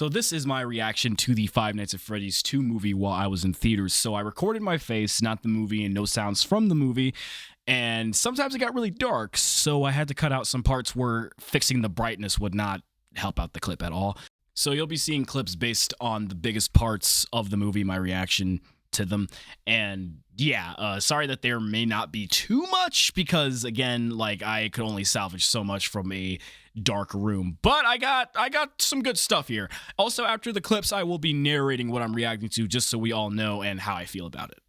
So this is my reaction to the Five Nights at Freddy's 2 movie while I was in theaters. So I recorded my face, not the movie, and no sounds from the movie. And sometimes it got really dark, so I had to cut out some parts where fixing the brightness would not help out the clip at all. So you'll be seeing clips based on the biggest parts of the movie, my reaction to them. And yeah, sorry that there may not be too much because, again, like, I could only salvage so much from a dark room, but I got some good stuff here. Also, after the clips, I will be narrating what I'm reacting to just so we all know and how I feel about it.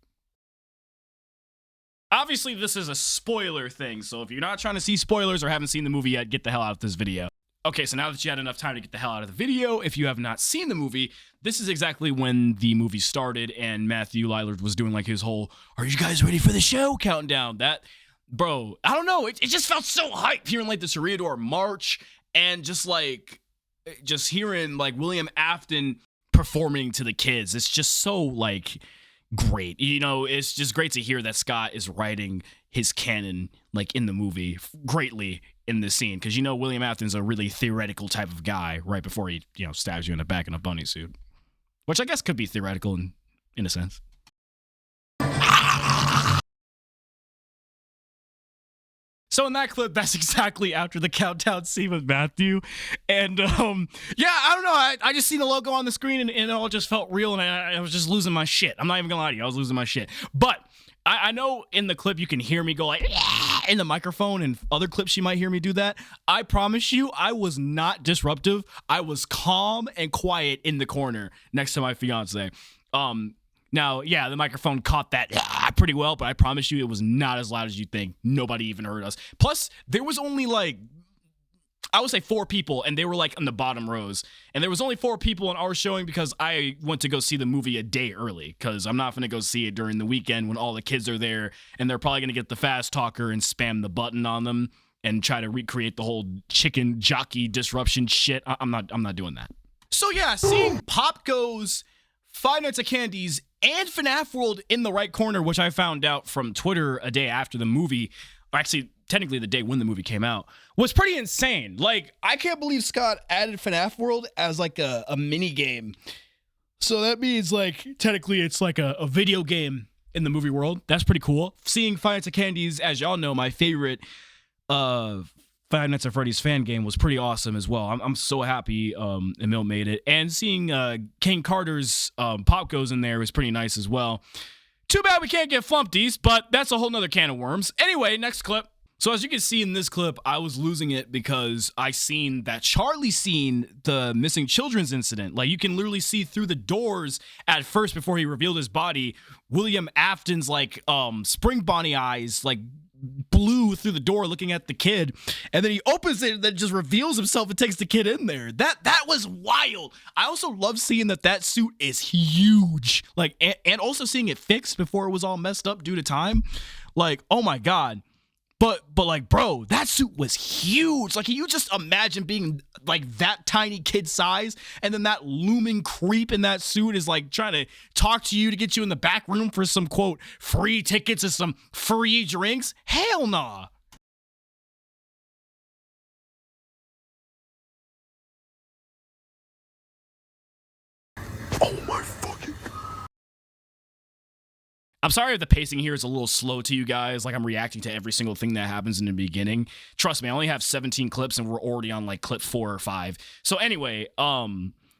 Obviously, this is a spoiler thing, so if you're not trying to see spoilers or haven't seen the movie yet, get the hell out of this video. Okay, so now that you had enough time to get the hell out of the video, if you have not seen the movie, this is exactly when the movie started and Matthew Lillard was doing like his whole, "Are you guys ready for the show?" countdown. That, bro, I don't know, it just felt so hype hearing like the Toreador march and just hearing like William Afton performing to the kids. It's just so like great. You know, it's just great to hear that Scott is writing his canon like in the movie greatly in this scene, because you know William Afton's a really theoretical type of guy right before he, you know, stabs you in the back in a bunny suit, which I guess could be theoretical in a sense. So in that clip, that's exactly after the countdown scene with Matthew. And yeah, I don't know. I just seen the logo on the screen and it all just felt real, and I was just losing my shit. I'm not even gonna lie to you. I was losing my shit. But I know in the clip you can hear me go like, yeah, in the microphone, and other clips you might hear me do that. I promise you, I was not disruptive. I was calm and quiet in the corner next to my fiance. Now, yeah, the microphone caught that pretty well, but I promise you it was not as loud as you think. Nobody even heard us. Plus, there was only like, I would say 4 people, and they were like in the bottom rows. And there was only 4 people in our showing because I went to go see the movie a day early, because I'm not going to go see it during the weekend when all the kids are there, and they're probably going to get the fast talker and spam the button on them and try to recreate the whole chicken jockey disruption shit. I'm not doing that. So yeah, seeing Pop Goes, Five Nights at Candy's, and Fnaf World in the right corner, which I found out from Twitter a day after the movie, or actually technically the day when the movie came out, was pretty insane. Like, I can't believe Scott added Fnaf World as like a mini game. So that means like technically it's like a video game in the movie world. That's pretty cool. Seeing Five Nights at Candy's, as y'all know, my favorite Five Nights at Freddy's fan game, was pretty awesome as well. I'm so happy Emil made it. And seeing King Carter's Pop Goes in there was pretty nice as well. Too bad we can't get Flumpties, but that's a whole nother can of worms. Anyway, next clip. So as you can see in this clip, I was losing it because I seen that Charlie seen the missing children's incident. Like, you can literally see through the doors at first before he revealed his body. William Afton's like spring bonnie eyes like blue through the door looking at the kid, and then he opens it and then just reveals himself and takes the kid in there. That was wild. I also love seeing that suit is huge, like, and also seeing it fixed before it was all messed up due to time. Like, oh my god. But like, bro, that suit was huge. Like, can you just imagine being like that tiny kid size, and then that looming creep in that suit is like trying to talk to you to get you in the back room for some, quote, free tickets and some free drinks? Hell nah. Oh my fucking... I'm sorry if the pacing here is a little slow to you guys, like I'm reacting to every single thing that happens in the beginning. Trust me, I only have 17 clips and we're already on like clip 4 or 5. So anyway,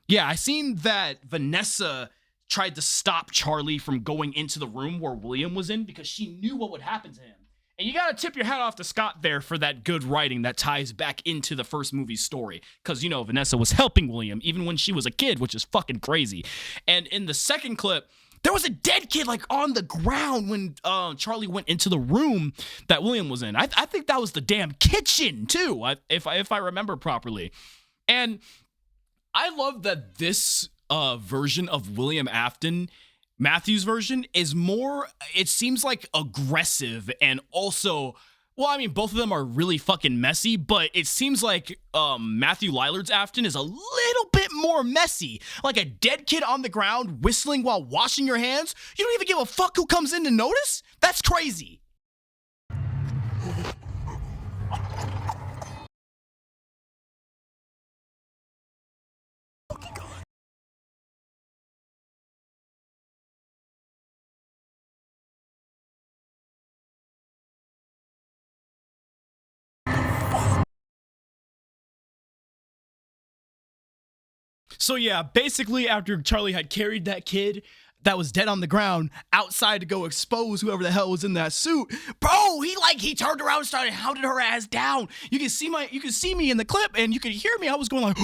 yeah, I seen that Vanessa tried to stop Charlie from going into the room where William was in because she knew what would happen to him. And you gotta tip your hat off to Scott there for that good writing that ties back into the first movie's story. Because, you know, Vanessa was helping William even when she was a kid, which is fucking crazy. And in the second clip, there was a dead kid like on the ground when Charlie went into the room that William was in. I think that was the damn kitchen too, if I remember properly. And I love that this version of William Afton, Matthew's version, is more, it seems like, aggressive, and also, well, I mean, both of them are really fucking messy, but it seems like Matthew Lillard's Afton is a little bit more messy. Like a dead kid on the ground whistling while washing your hands. You don't even give a fuck who comes in to notice? That's crazy. So yeah, basically after Charlie had carried that kid that was dead on the ground outside to go expose whoever the hell was in that suit, bro, he turned around and started hounding her ass down. You can see me in the clip and you can hear me. I was going like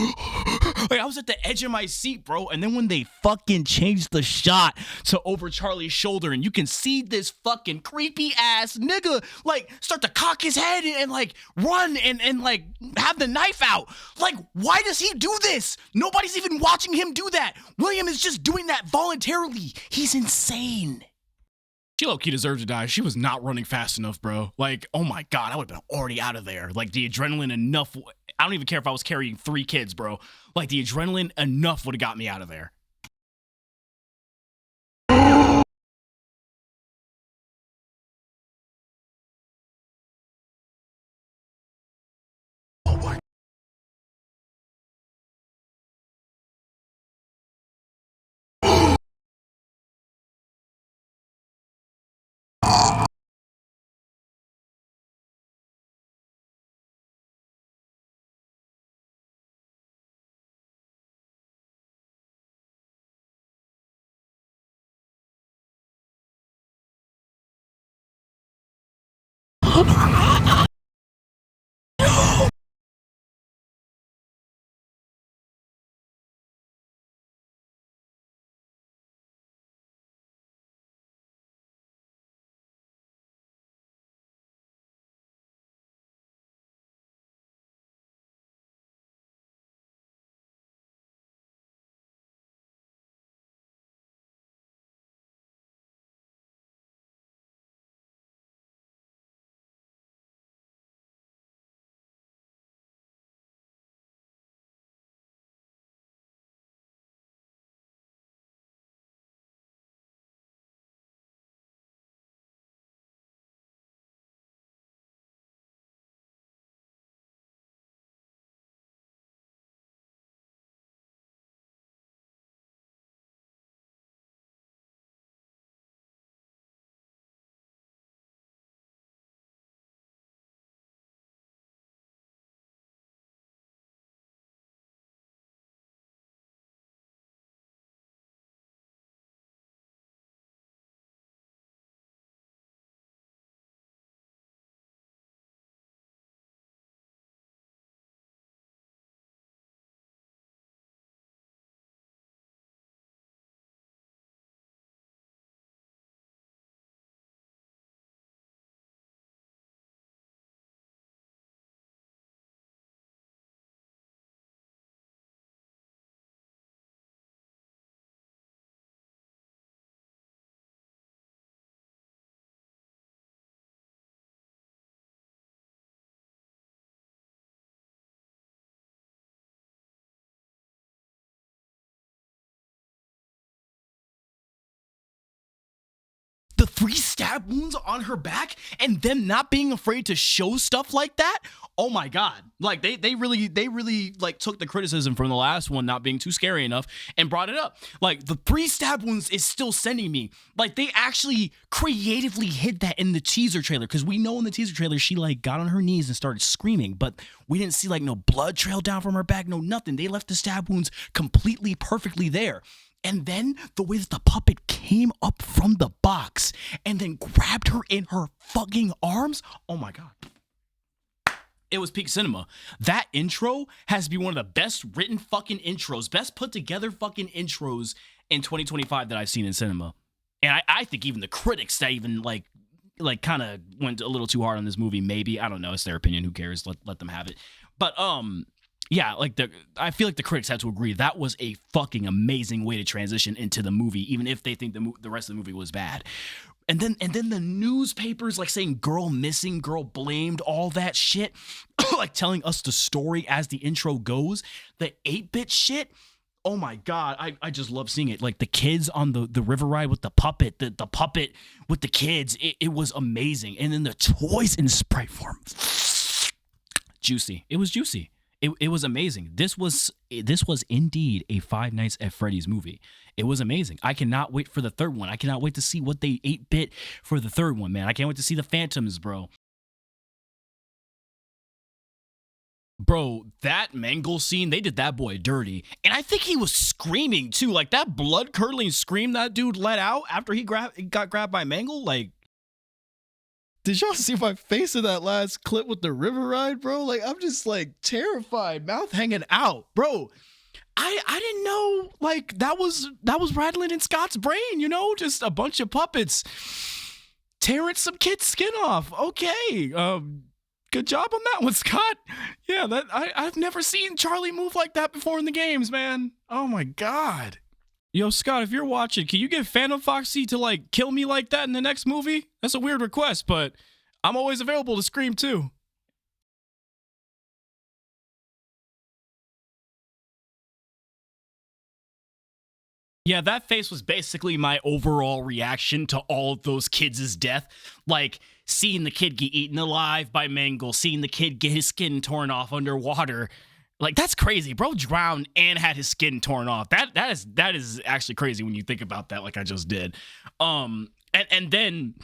I was at the edge of my seat, bro. And then when they fucking changed the shot to over Charlie's shoulder and you can see this fucking creepy ass nigga like start to cock his head and like run and like have the knife out. Like, why does he do this? Nobody's even watching him do that. William is just doing that voluntarily. He's insane. She low-key deserved to die. She was not running fast enough, bro. Like, oh my God, I would have been already out of there. Like, the adrenaline enough. I don't even care if I was carrying 3 kids, bro. Like, the adrenaline enough would have got me out of there. Oh my. The 3 stab wounds on her back and them not being afraid to show stuff like that. Oh my God. Like they really like took the criticism from the last one not being too scary enough and brought it up. Like the 3 stab wounds is still sending me. Like they actually creatively hid that in the teaser trailer. Cause we know in the teaser trailer, she like got on her knees and started screaming, but we didn't see like no blood trail down from her back. No, nothing. They left the stab wounds completely perfectly there. And then the way that the puppet came up from the box and then grabbed her in her fucking arms. Oh my God. It was peak cinema. That intro has to be one of the best written fucking intros, best put together fucking intros in 2025 that I've seen in cinema. And I think even the critics that even like kind of went a little too hard on this movie, maybe. I don't know. It's their opinion. Who cares? Let them have it. But yeah, like I feel like the critics had to agree that was a fucking amazing way to transition into the movie, even if they think the rest of the movie was bad. And then the newspapers like saying girl missing, girl blamed, all that shit, like telling us the story as the intro goes, the 8-bit shit. Oh my God, I just love seeing it. Like the kids on the river ride with the puppet, the puppet with the kids, it was amazing. And then the toys in sprite form, juicy. It was juicy. It was amazing. This was indeed a Five Nights at Freddy's movie. It was amazing. I cannot wait for the third one. I cannot wait to see what they 8-bit for the third one, man. I can't wait to see the Phantoms, bro. Bro, that Mangle scene, they did that boy dirty. And I think he was screaming too. Like that blood curdling scream that dude let out after he got grabbed by Mangle. Like, did y'all see my face in that last clip with the river ride, bro? Like, I'm just like terrified, mouth hanging out. Bro, I didn't know like that was rattling in Scott's brain, you know? Just a bunch of puppets tearing some kid's skin off. Okay. Good job on that one, Scott. Yeah, I've never seen Charlie move like that before in the games, man. Oh my god. Yo, Scott, if you're watching, can you get Phantom Foxy to like kill me like that in the next movie? That's a weird request, but I'm always available to scream too. Yeah, that face was basically my overall reaction to all of those kids' death. Like, seeing the kid get eaten alive by Mangle, seeing the kid get his skin torn off underwater. Like, that's crazy. Bro drowned and had his skin torn off. That is actually crazy when you think about that, like I just did. And then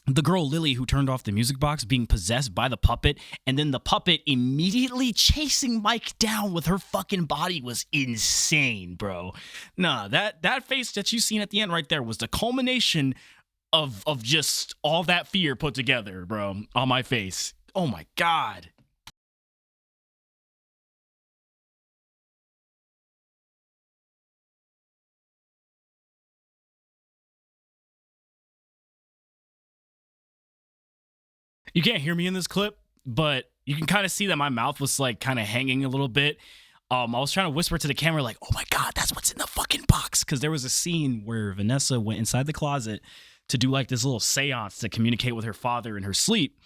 the girl Lily who turned off the music box being possessed by the puppet, and then the puppet immediately chasing Mike down with her fucking body was insane, bro. Nah, that face that you seen at the end right there was the culmination of just all that fear put together, bro, on my face. Oh my god. You can't hear me in this clip, but you can kind of see that my mouth was like kind of hanging a little bit. I was trying to whisper to the camera like, "Oh my god, that's what's in the fucking box," because there was a scene where Vanessa went inside the closet to do like this little seance to communicate with her father in her sleep.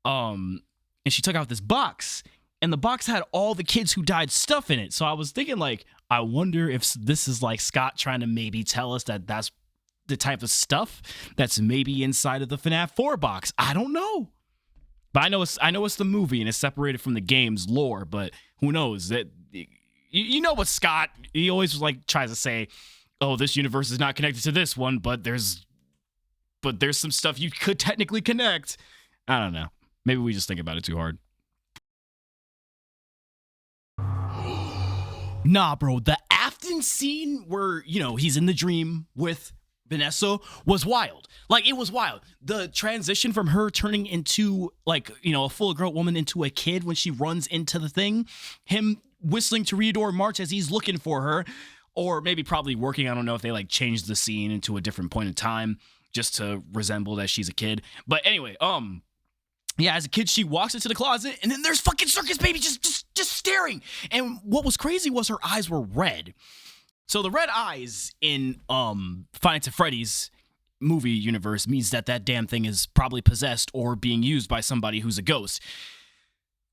And she took out this box, and the box had all the kids who died stuff in it. So I was thinking like, I wonder if this is like Scott trying to maybe tell us that that's the type of stuff that's maybe inside of the FNAF 4 box. I don't know. But I know it's the movie and it's separated from the game's lore, but who knows? That you know what Scott, he always like tries to say, "Oh, this universe is not connected to this one, but there's some stuff you could technically connect." I don't know. Maybe we just think about it too hard. Nah, bro. The Afton scene where, you know, he's in the dream with Vanessa was wild. Like, it was wild. The transition from her turning into, like, you know, a full grown woman into a kid when she runs into the thing, him whistling to Reador March as he's looking for her, or maybe probably working. I don't know if they, like, changed the scene into a different point in time just to resemble that she's a kid. But anyway, yeah, as a kid, she walks into the closet, and then there's fucking Circus Baby just staring. And what was crazy was her eyes were red. So the red eyes in Five Nights at Freddy's movie universe means that damn thing is probably possessed or being used by somebody who's a ghost.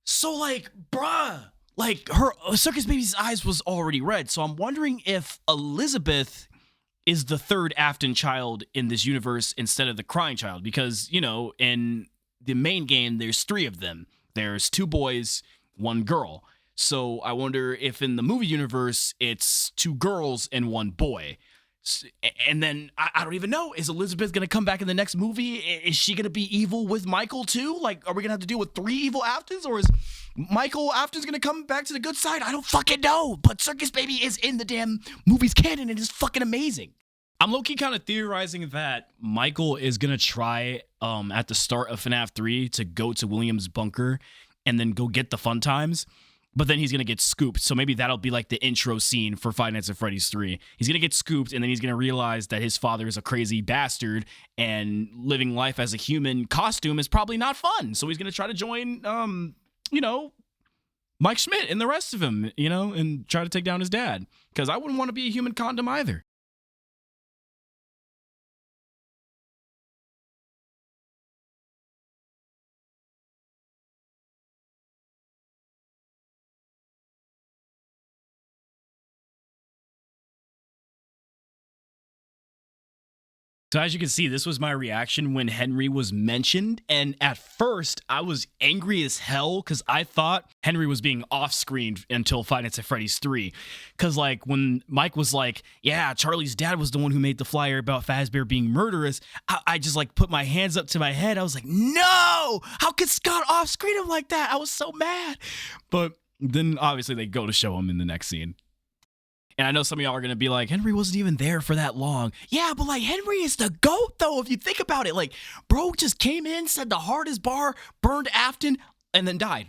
So, like, bruh, like, her Circus Baby's eyes was already red. So I'm wondering if Elizabeth is the third Afton child in this universe instead of the crying child. Because, you know, in the main game, there's 3 of them. There's 2 boys, 1 girl. So I wonder if in the movie universe, it's 2 girls and 1 boy. And then I don't even know. Is Elizabeth going to come back in the next movie? Is she going to be evil with Michael too? Like, are we going to have to deal with 3 evil Aftons? Or is Michael Afton's going to come back to the good side? I don't fucking know. But Circus Baby is in the damn movie's canon and it's fucking amazing. I'm low-key kind of theorizing that Michael is going to try at the start of FNAF 3 to go to William's bunker and then go get the fun times. But then he's going to get scooped. So maybe that'll be like the intro scene for Five Nights at Freddy's 3. He's going to get scooped, and then he's going to realize that his father is a crazy bastard, and living life as a human costume is probably not fun. So he's going to try to join, you know, Mike Schmidt and the rest of him, you know, and try to take down his dad. Because I wouldn't want to be a human condom either. So as you can see, this was my reaction when Henry was mentioned. And at first, I was angry as hell because I thought Henry was being off-screen until Five Nights at Freddy's 3. Because, like, when Mike was like, yeah, Charlie's dad was the one who made the flyer about Fazbear being murderous, I just, like, put my hands up to my head. I was like, no! How could Scott off-screen him like that? I was so mad. But then, obviously, they go to show him in the next scene. And I know some of y'all are going to be like, Henry wasn't even there for that long. Yeah, but like Henry is the GOAT though, if you think about it. Like, bro just came in, said the hardest bar, burned Afton, and then died.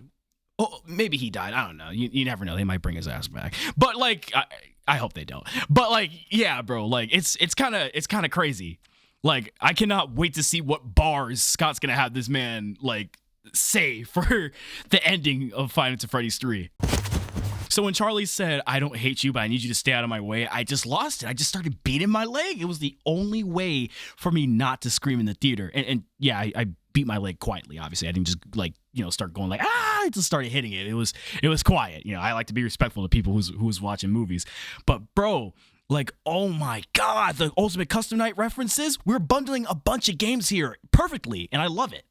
Oh, maybe he died. I don't know. You never know. They might bring his ass back. But like, I hope they don't. But like, yeah, bro, like it's kind of crazy. Like, I cannot wait to see what bars Scott's going to have this man like say for the ending of Five Nights at Freddy's 3. So when Charlie said, I don't hate you, but I need you to stay out of my way, I just lost it. I just started beating my leg. It was the only way for me not to scream in the theater. And yeah, I beat my leg quietly, obviously. I didn't just like, start going like, I just started hitting it. It was quiet. I like to be respectful to people who was watching movies. But bro, like, oh my God, the Ultimate Custom Night references, we're bundling a bunch of games here perfectly, and I love it.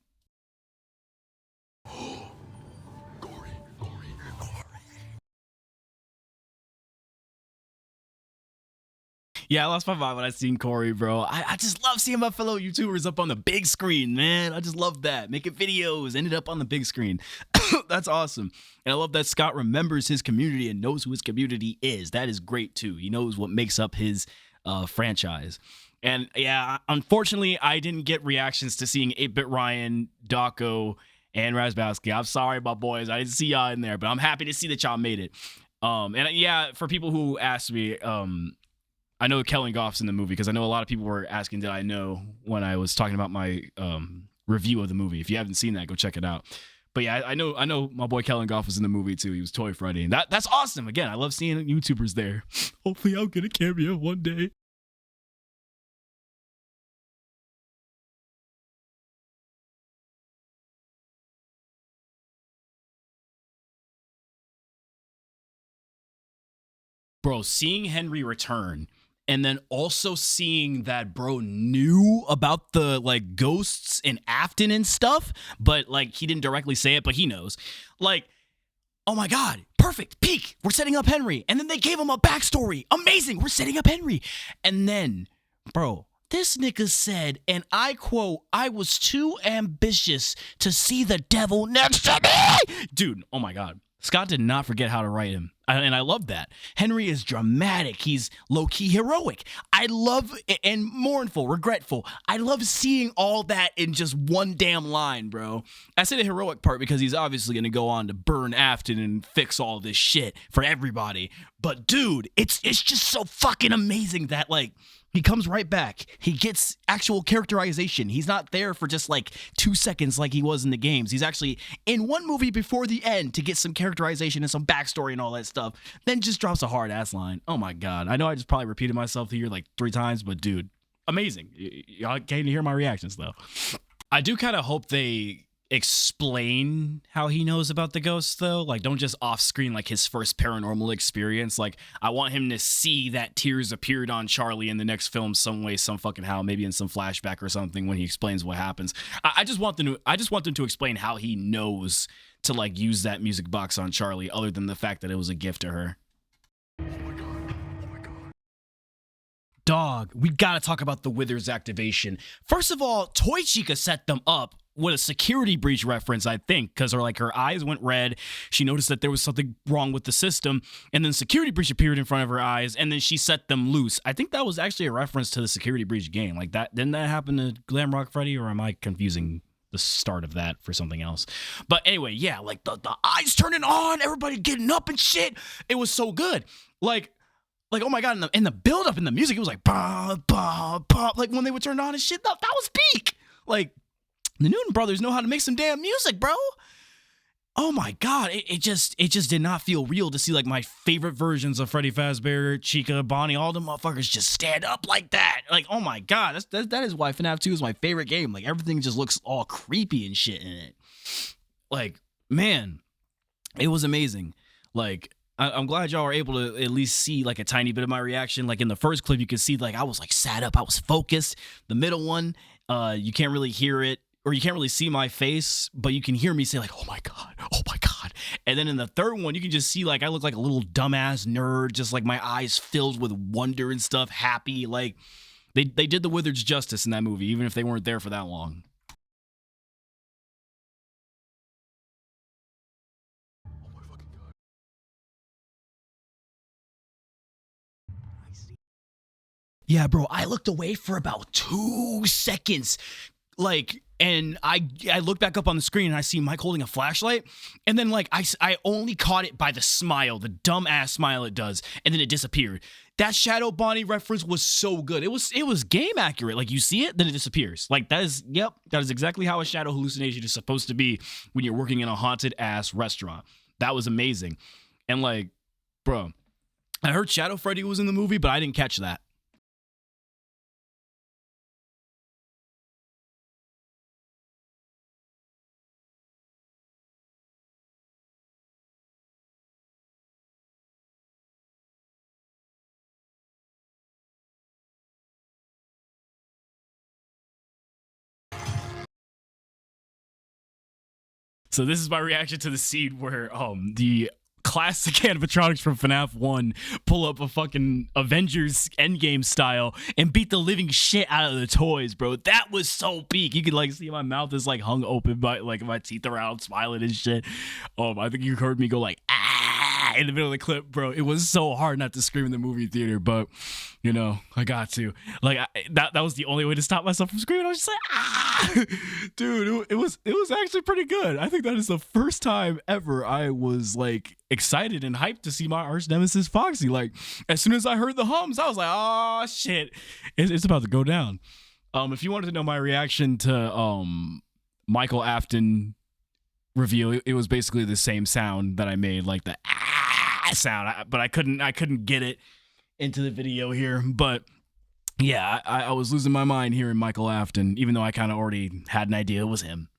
Yeah, I lost my mind when I seen Corey, bro. I just love seeing my fellow YouTubers up on the big screen, man. I just love that. Making videos, ended up on the big screen. That's awesome. And I love that Scott remembers his community and knows who his community is. That is great, too. He knows what makes up his franchise. And yeah, unfortunately, I didn't get reactions to seeing 8-Bit Ryan, Dawko, and Razbowski. I'm sorry, my boys. I didn't see y'all in there, but I'm happy to see that y'all made it. And yeah, for people who asked me, I know Kellen Goff's in the movie because I know a lot of people were asking, did I know, when I was talking about my review of the movie. If you haven't seen that, go check it out. But yeah, I know my boy Kellen Goff was in the movie too. He was Toy Freddy, and that's awesome. Again, I love seeing YouTubers there. Hopefully I'll get a cameo one day. Bro, seeing Henry return and then also seeing that bro knew about the like ghosts in Afton and stuff, but like he didn't directly say it, but he knows. Like, oh my God, perfect, peak. We're setting up Henry. And then they gave him a backstory. Amazing, we're setting up Henry. And then, bro, this nigga said, and I quote, I was too ambitious to see the devil next to me. Dude, oh my God. Scott did not forget how to write him. And I love that. Henry is dramatic. He's low-key heroic. I love, and mournful, regretful. I love seeing all that in just one damn line, bro. I say the heroic part because he's obviously going to go on to burn Afton and fix all this shit for everybody. But dude, it's just so fucking amazing that, like, he comes right back. He gets actual characterization. He's not there for just like 2 seconds like he was in the games. He's actually in one movie before the end to get some characterization and some backstory and all that stuff. Then just drops a hard ass line. Oh my God. I know I just probably repeated myself here like 3 times, but dude, amazing. Y'all came to hear my reactions though. I do kind of hope they explain how he knows about the ghosts though. Like, don't just off screen like his first paranormal experience. Like, I want him to see that tears appeared on Charlie in the next film some way, some fucking how, maybe in some flashback or something when he explains what happens. I just want them to explain how he knows to like use that music box on Charlie, other than the fact that it was a gift to her. Oh my God. Oh my God. Dog, we gotta talk about the Withers activation. First of all, Toy Chica set them up with a security breach reference, I think, because her eyes went red. She noticed that there was something wrong with the system, and then security breach appeared in front of her eyes, and then she set them loose. I think that was actually a reference to the security breach game. Like, that didn't that happen to Glam Rock Freddy, or am I confusing the start of that for something else? But anyway, yeah, like the eyes turning on, everybody getting up and shit. It was so good. Like, oh my God, and the build up in the music, it was like bah, bah, bah. Like when they would turn on and shit, that was peak. Like, the Newton brothers know how to make some damn music, bro. Oh my God, it just did not feel real to see like my favorite versions of Freddy Fazbear, Chica, Bonnie, all them motherfuckers just stand up like that. Like, oh my God, that is why FNAF 2 is my favorite game. Like, everything just looks all creepy and shit in it. Like, man, it was amazing. Like, I'm glad y'all are able to at least see like a tiny bit of my reaction. Like in the first clip, you can see like I was like sat up, I was focused. The middle one, you can't really hear it, or you can't really see my face, but you can hear me say like, oh my God, oh my God. And then in the third one, you can just see like I look like a little dumbass nerd, just like my eyes filled with wonder and stuff, happy. Like they did the Withered's justice in that movie, even if they weren't there for that long. Yeah, bro, I looked away for about 2 seconds. Like, and I look back up on the screen and I see Mike holding a flashlight. And then, like, I only caught it by the smile, the dumbass smile it does. And then it disappeared. That Shadow Bonnie reference was so good. It was game accurate. Like, you see it, then it disappears. Like, that is exactly how a shadow hallucination is supposed to be when you're working in a haunted ass restaurant. That was amazing. And, like, bro, I heard Shadow Freddy was in the movie, but I didn't catch that. So this is my reaction to the scene where the classic animatronics from Fnaf 1 pull up a fucking Avengers Endgame style and beat the living shit out of the toys, bro. That was so peak. You could like see my mouth is like hung open, by like my teeth are out, smiling and shit. I think you heard me go like in the middle of the clip, bro. It was so hard not to scream in the movie theater, but you know, I got to. Like that was the only way to stop myself from screaming. I was just like, dude, it was actually pretty good. I think that is the first time ever I was like excited and hyped to see my arch nemesis Foxy. Like as soon as I heard the hums, I was like, oh shit, it's about to go down. If you wanted to know my reaction to Michael Afton reveal, it was basically the same sound that I made, like the sound, but I couldn't get it into the video here. But yeah, I was losing my mind hearing Michael Afton, even though I kind of already had an idea it was him.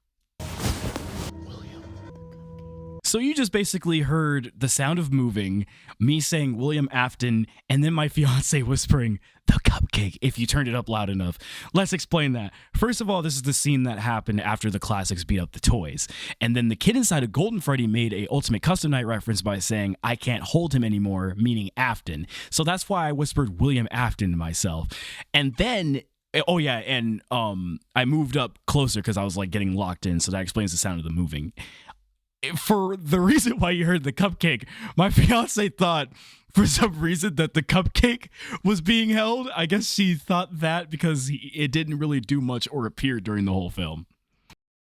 So you just basically heard the sound of moving, me saying William Afton, and then my fiance whispering the cupcake if you turned it up loud enough. Let's explain that. First of all, this is the scene that happened after the classics beat up the toys. And then the kid inside of Golden Freddy made a Ultimate Custom Night reference by saying, I can't hold him anymore, meaning Afton. So that's why I whispered William Afton to myself. And then oh yeah, and I moved up closer because I was like getting locked in, so that explains the sound of the moving. For the reason why you heard the cupcake, my fiance thought for some reason that the cupcake was being held. I guess she thought that because it didn't really do much or appear during the whole film.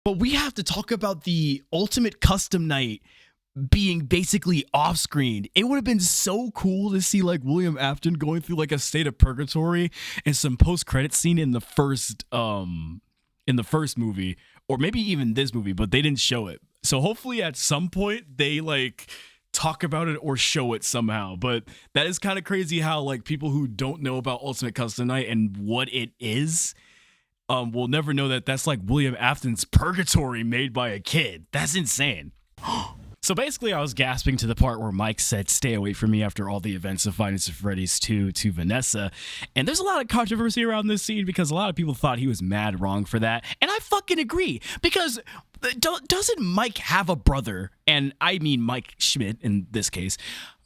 But we have to talk about the Ultimate Custom Night being basically off screen. It would have been so cool to see like William Afton going through like a state of purgatory and some post-credit scene in the first movie, or maybe even this movie, but they didn't show it. So hopefully at some point they like talk about it or show it somehow. But that is kind of crazy how like people who don't know about Ultimate Custom Night and what it is will never know that that's like William Afton's purgatory made by a kid. That's insane. So basically I was gasping to the part where Mike said, stay away from me after all the events of Five Nights at Freddy's 2 to Vanessa. And there's a lot of controversy around this scene because a lot of people thought he was mad wrong for that. And I fucking agree, because doesn't Mike have a brother? And I mean Mike Schmidt in this case.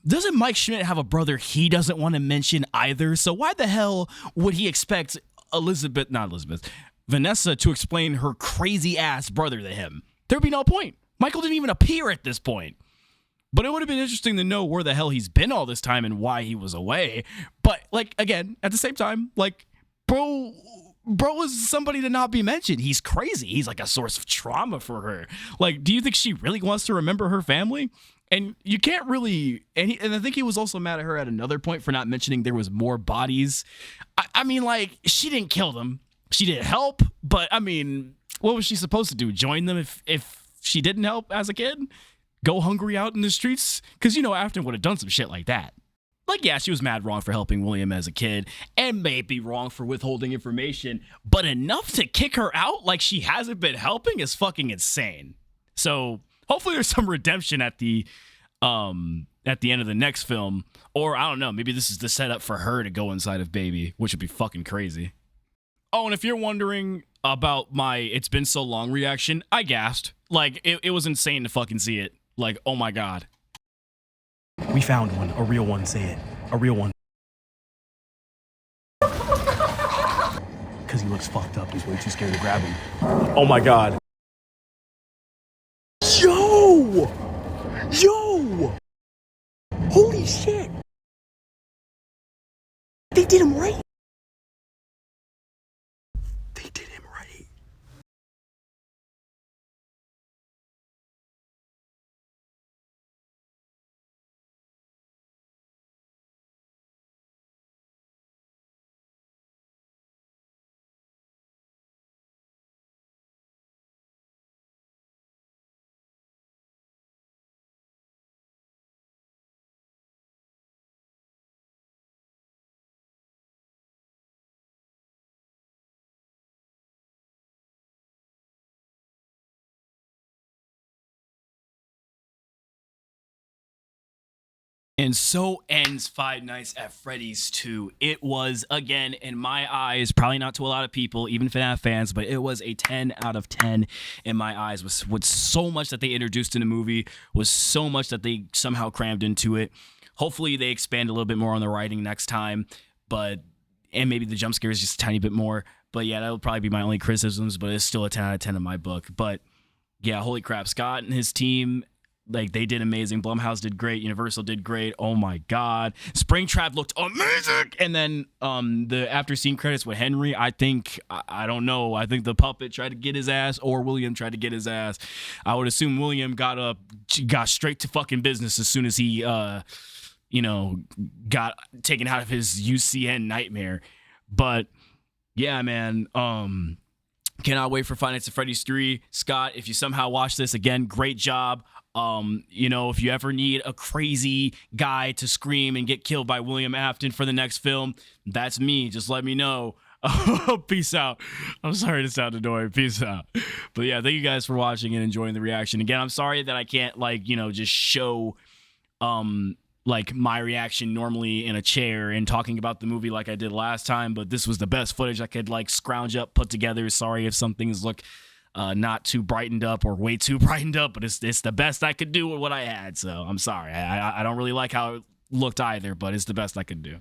Doesn't Mike Schmidt have a brother he doesn't want to mention either? So why the hell would he expect Vanessa to explain her crazy ass brother to him? There'd be no point. Michael didn't even appear at this point. But it would have been interesting to know where the hell he's been all this time and why he was away. But, like, again, at the same time, like, bro is somebody to not be mentioned. He's crazy. He's like a source of trauma for her. Like, do you think she really wants to remember her family? And you can't really... And I think he was also mad at her at another point for not mentioning there was more bodies. I mean, like, she didn't kill them. She didn't help. But, I mean, what was she supposed to do? Join them if she didn't help as a kid? Go hungry out in the streets? Because, you know, Afton would have done some shit like that. Like, yeah, she was mad wrong for helping William as a kid, and maybe wrong for withholding information, but enough to kick her out like she hasn't been helping is fucking insane. So, hopefully there's some redemption at the at the end of the next film. Or I don't know, maybe this is the setup for her to go inside of Baby, which would be fucking crazy. Oh, and if you're wondering about my "it's been so long" reaction, I gasped. Like, it was insane to fucking see it. Like, oh my god. We found one. A real one, say it. A real one. Because he looks fucked up. He's way too scared to grab him. Oh my god. Yo! Yo! Holy shit! They did him right. They did him right. And so ends Five Nights at Freddy's 2. It was, again, in my eyes, probably not to a lot of people, even FNAF fans, but it was a 10 out of 10 in my eyes. Was so much that they introduced in the movie, was so much that they somehow crammed into it. Hopefully they expand a little bit more on the writing next time, and maybe the jump scares just a tiny bit more. But yeah, that'll probably be my only criticisms, but it's still a 10 out of 10 in my book. But yeah, holy crap, Scott and his team, like, they did amazing. Blumhouse did great. Universal did great. Oh my god, Springtrap looked amazing. And then the after scene credits with Henry, I think, I don't know, I think the puppet tried to get his ass, or William tried to get his ass. I would assume William got straight to fucking business as soon as he got taken out of his UCN nightmare. But yeah, man, cannot wait for Five Nights at Freddy's 3. Scott, if you somehow watch this, again, great job. If you ever need a crazy guy to scream and get killed by William Afton for the next film, that's me. Just let me know. Peace out. I'm sorry to sound annoying. Peace out. But yeah, thank you guys for watching and enjoying the reaction. Again, I'm sorry that I can't, just show my reaction normally in a chair and talking about the movie like I did last time, but this was the best footage I could scrounge up, put together. Sorry if some things look not too brightened up or way too brightened up, but it's the best I could do with what I had. So I'm sorry. I don't really like how it looked either, but it's the best I could do.